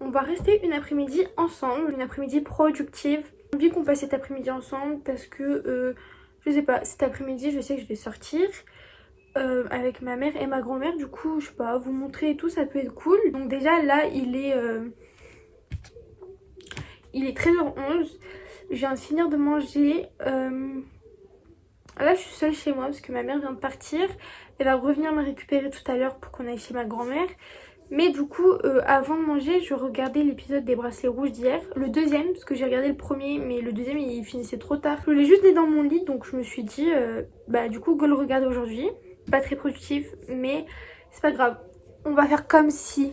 on va rester une après-midi ensemble, une après-midi productive. J'ai envie qu'on passe cet après-midi ensemble parce que, je sais pas, cet après-midi, je sais que je vais sortir avec ma mère et ma grand-mère. Du coup, je sais pas, vous montrer et tout, ça peut être cool. Donc déjà, là, il est 13h11. Je viens de finir de manger. Là, je suis seule chez moi parce que ma mère vient de partir. Elle va revenir me récupérer tout à l'heure pour qu'on aille chez ma grand-mère. Mais du coup, avant de manger, je regardais l'épisode des bracelets rouges d'hier. Le deuxième, parce que j'ai regardé le premier, mais le deuxième, il finissait trop tard. Je voulais juste aller dans mon lit, donc je me suis dit, bah du coup, go le regarder aujourd'hui. Pas très productif, mais c'est pas grave. On va faire comme si.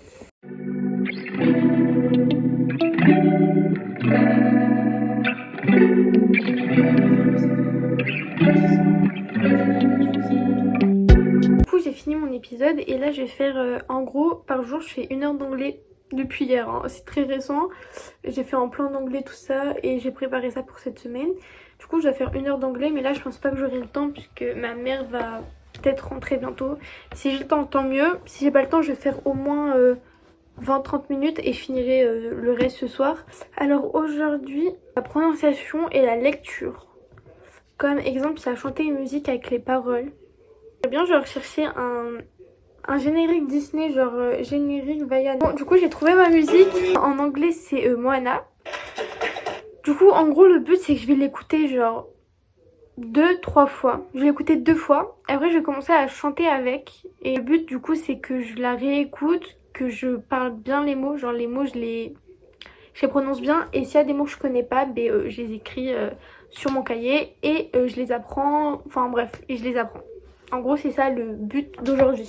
Du coup, j'ai fini mon épisode et là, je vais faire en gros par jour, je fais 1 heure d'anglais depuis hier. Hein. C'est très récent. J'ai fait en plan d'anglais tout ça et j'ai préparé ça pour cette semaine. Du coup, je dois faire 1 heure d'anglais, mais là, je pense pas que j'aurai le temps puisque ma mère va peut-être rentrer bientôt. Si j'ai le temps, tant mieux. Si j'ai pas le temps, je vais faire au moins 20-30 minutes et je finirai le reste ce soir. Alors aujourd'hui, la prononciation et la lecture. Comme exemple, il y a chanter une musique avec les paroles. Très bien, je vais rechercher un générique Disney, genre générique Vaiana. Bon, du coup, j'ai trouvé ma musique. En anglais, c'est Moana. Du coup, en gros, le but, c'est que je vais l'écouter genre 2-3 fois. Je vais l'écouter 2 fois. Après, je vais commencer à chanter avec. Et le but, du coup, c'est que je la réécoute, que je parle bien les mots. Genre, les mots, je les prononce bien. Et s'il y a des mots que je connais pas, ben, je les écris sur mon cahier. Et je les apprends. Enfin, bref, et je les apprends. En gros, c'est ça le but d'aujourd'hui.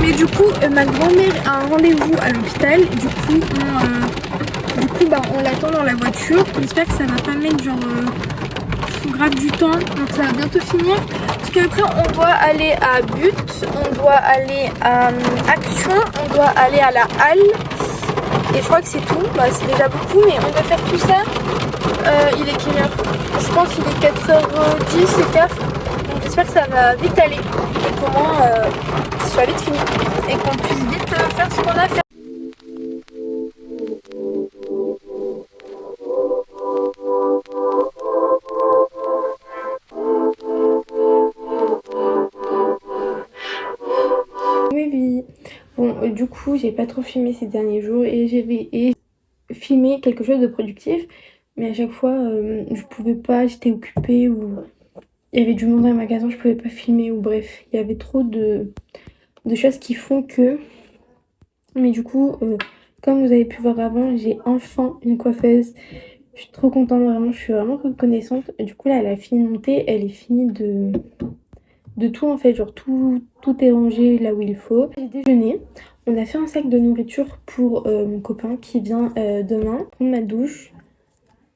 Mais du coup, ma grand-mère a un rendez-vous à l'hôpital. On l'attend dans la voiture. J'espère que ça va pas mettre genre grave du temps. Donc ça va bientôt finir. Parce qu'après, on doit aller à But, on doit aller à Action, on doit aller à la halle. Et je crois que c'est tout. Bah, c'est déjà beaucoup, mais on doit faire tout ça. Il est quelle heure? Je pense qu'il est 4h10 et quart. Donc j'espère que ça va vite aller. Et comment ce soit vite fini. Et qu'on puisse vite faire ce qu'on a à faire. Oui. Bon, du coup, j'ai pas trop filmé ces derniers jours et j'ai filmé quelque chose de productif. Mais à chaque fois, je pouvais pas, j'étais occupée ou il y avait du monde dans le magasin, je pouvais pas filmer ou bref, il y avait trop de choses qui font que. Mais du coup, comme vous avez pu voir avant, j'ai enfin une coiffeuse. Je suis trop contente, vraiment, je suis vraiment reconnaissante. Du coup, là, elle a fini de monter, elle est finie de tout en fait, genre tout est rangé là où il faut. J'ai déjeuné, on a fait un sac de nourriture pour mon copain qui vient demain prendre ma douche.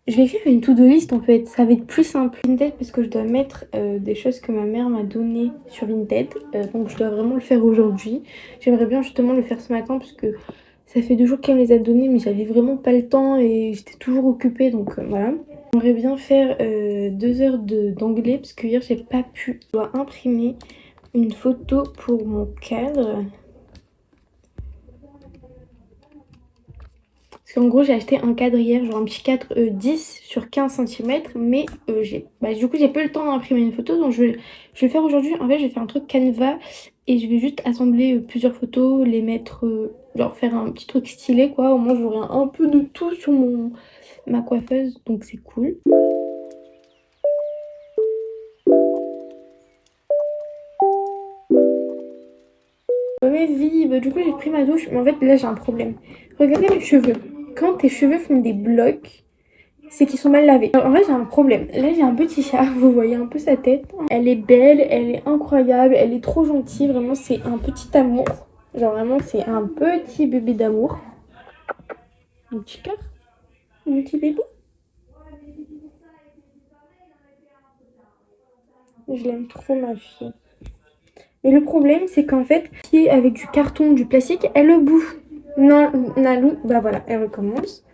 Je vais écrire une to-do list en fait, ça va être plus simple. Vinted parce que je dois mettre des choses que ma mère m'a données sur Vinted, donc je dois vraiment le faire aujourd'hui. J'aimerais bien justement le faire ce matin parce que ça fait 2 jours qu'elle me les a données mais j'avais vraiment pas le temps et j'étais toujours occupée donc voilà. J'aimerais bien faire 2 heures d'anglais parce que hier j'ai pas pu. Je dois imprimer une photo pour mon cadre. Parce qu'en gros j'ai acheté un cadre hier, genre un petit cadre 10 sur 15 cm. Mais du coup j'ai pas eu le temps d'imprimer une photo. Donc je vais le faire aujourd'hui. En fait je vais faire un truc Canva. Et je vais juste assembler plusieurs photos, les mettre, genre faire un petit truc stylé quoi. Au moins j'aurai un peu de tout sur ma coiffeuse. Donc c'est cool. Mais vie, du coup j'ai pris ma douche, mais en fait là j'ai un problème. Regardez mes cheveux. Quand tes cheveux font des blocs, c'est qu'ils sont mal lavés. Alors, en fait j'ai un problème. Là j'ai un petit chat, vous voyez un peu sa tête. Elle est belle, elle est incroyable, elle est trop gentille. Vraiment c'est un petit amour. Genre vraiment c'est un petit bébé d'amour. Un petit cœur. Un petit bébé. Je l'aime trop ma fille. Mais le problème, c'est qu'en fait, qui est avec du carton, du plastique, elle le bouffe. Non, Nalou, bah voilà, elle recommence.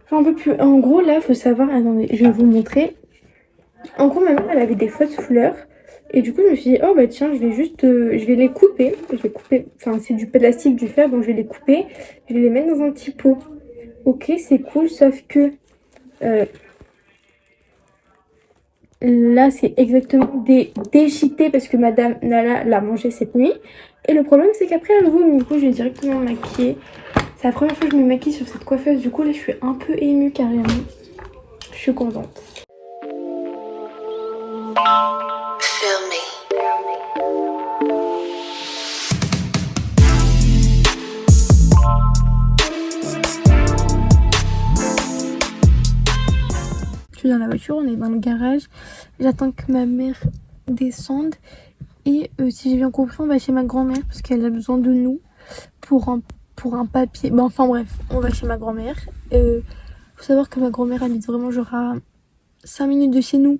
J'en peux plus. En gros, là, faut savoir, attendez, je vais vous montrer. En gros, ma mère, elle avait des fausses fleurs. Et du coup, je me suis dit, oh bah tiens, je vais les couper. Je vais couper, enfin, c'est du plastique, du fer, donc je vais les couper. Je vais les mettre dans un petit pot. Ok, c'est cool, sauf que là, c'est exactement déchiqueté parce que Madame Nala l'a mangé cette nuit. Et le problème, c'est qu'après, elle vomit. Du coup, je vais directement me maquiller. C'est la première fois que je me maquille sur cette coiffeuse. Du coup, là, je suis un peu émue carrément. Je suis contente. Je suis dans la voiture, on est dans le garage. J'attends que ma mère descende. Et si j'ai bien compris, on va chez ma grand-mère parce qu'elle a besoin de nous pour un papier. Bah, enfin bref, on va chez ma grand-mère. Faut savoir que ma grand-mère habite vraiment genre à 5 minutes de chez nous.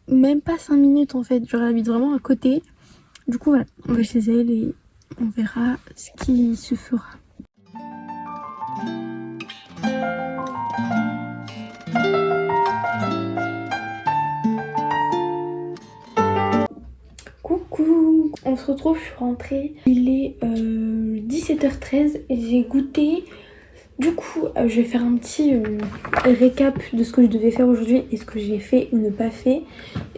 Même pas 5 minutes en fait, genre elle habite vraiment à côté. Du coup voilà, on va chez elle et on verra ce qui se fera. Coucou, on se retrouve, je suis rentrée. Il est 17h13 et j'ai goûté. Du coup, je vais faire un petit récap de ce que je devais faire aujourd'hui et ce que j'ai fait ou ne pas fait.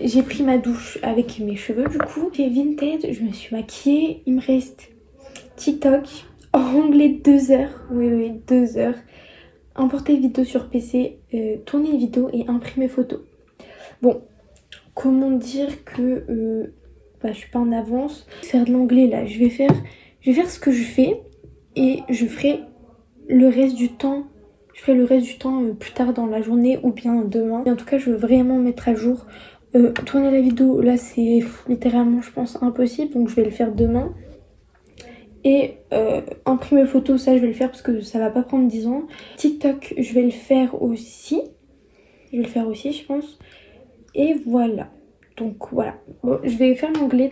J'ai pris ma douche avec mes cheveux du coup. J'ai Vinted, je me suis maquillée. Il me reste TikTok, anglais 2 heures. Oui, 2 heures. Importer vidéo sur PC, tourner une vidéo et imprimer photo. Bon, comment dire que je suis pas en avance. Faire de l'anglais là, je vais faire ce que je fais et je ferai le reste du temps. Plus tard dans la journée ou bien demain. Et en tout cas, je veux vraiment mettre à jour. Tourner la vidéo, là c'est littéralement je pense impossible, donc je vais le faire demain. Et imprimer photos, ça je vais le faire parce que ça va pas prendre 10 ans. TikTok, je vais le faire aussi. Je pense. Et voilà. Donc voilà. Bon, je vais faire l'anglais.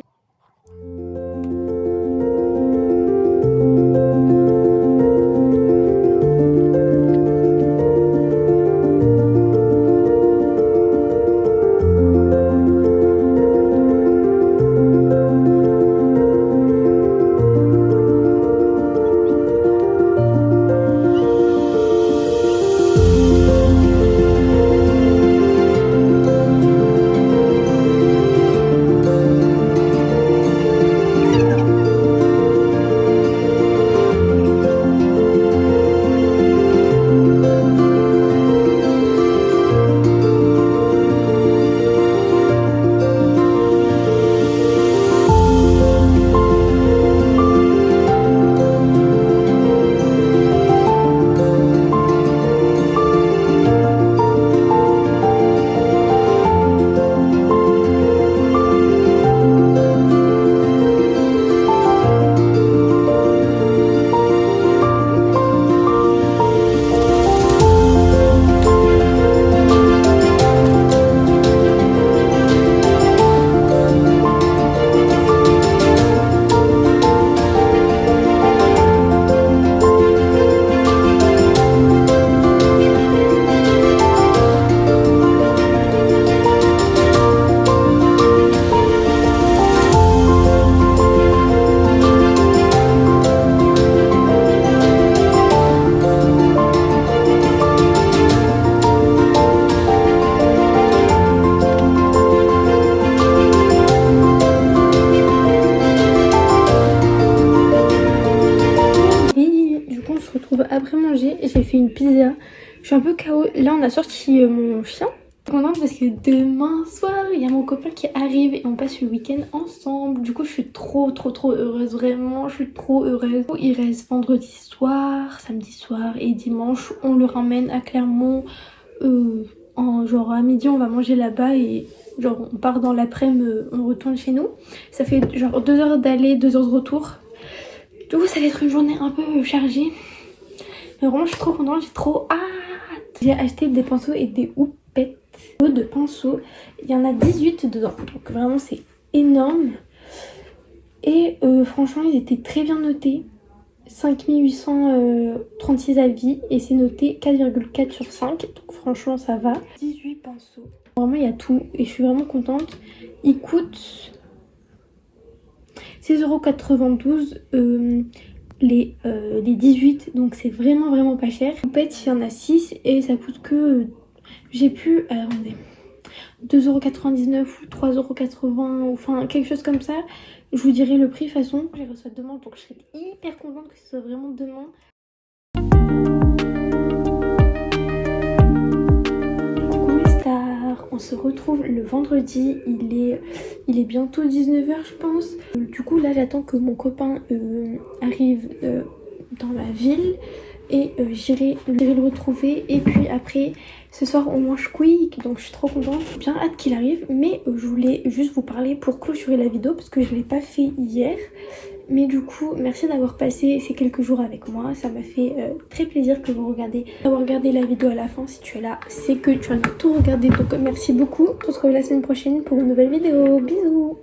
Après manger, j'ai fait une pizza. Je suis un peu KO. Là, on a sorti mon chien. Je suis contente parce que demain soir, il y a mon copain qui arrive et on passe le week-end ensemble. Du coup, je suis trop heureuse. Vraiment, je suis trop heureuse. Il reste vendredi soir, samedi soir et dimanche. On le ramène à Clermont. Genre à midi, on va manger là-bas et genre on part dans l'après-midi, on retourne chez nous. Ça fait genre 2 heures d'aller, 2 heures de retour. Du coup, ça va être une journée un peu chargée. Mais vraiment, je suis trop contente, j'ai trop hâte. J'ai acheté des pinceaux et des houpettes de pinceaux. Il y en a 18 dedans, donc vraiment c'est énorme. Et franchement, ils étaient très bien notés. 5836 avis et c'est noté 4,4 sur 5. Donc franchement, ça va. 18 pinceaux. Vraiment, il y a tout et je suis vraiment contente. Ils coûtent 6,92 € les 18, donc c'est vraiment pas cher. En fait il y en a 6 et ça coûte que j'ai pu attendez, 2,99 € ou 3,80 € ou enfin quelque chose comme ça. Je vous dirai le prix de toute façon. Je les reçois demain donc je serai hyper contente que ce soit vraiment demain. Coucou mes stars, on se retrouve le vendredi, il est bientôt 19 h je pense. Du coup là j'attends que mon copain arrive dans ma ville et j'irai le retrouver. Et puis après ce soir on mange quick, donc je suis trop contente, j'ai bien hâte qu'il arrive. Mais je voulais juste vous parler pour clôturer la vidéo parce que je l'ai pas fait hier. Mais du coup merci d'avoir passé ces quelques jours avec moi, ça m'a fait très plaisir que vous d'avoir regardé la vidéo à la fin. Si tu es là c'est que tu as tout regardé, donc merci beaucoup. On se retrouve la semaine prochaine pour une nouvelle vidéo, bisous.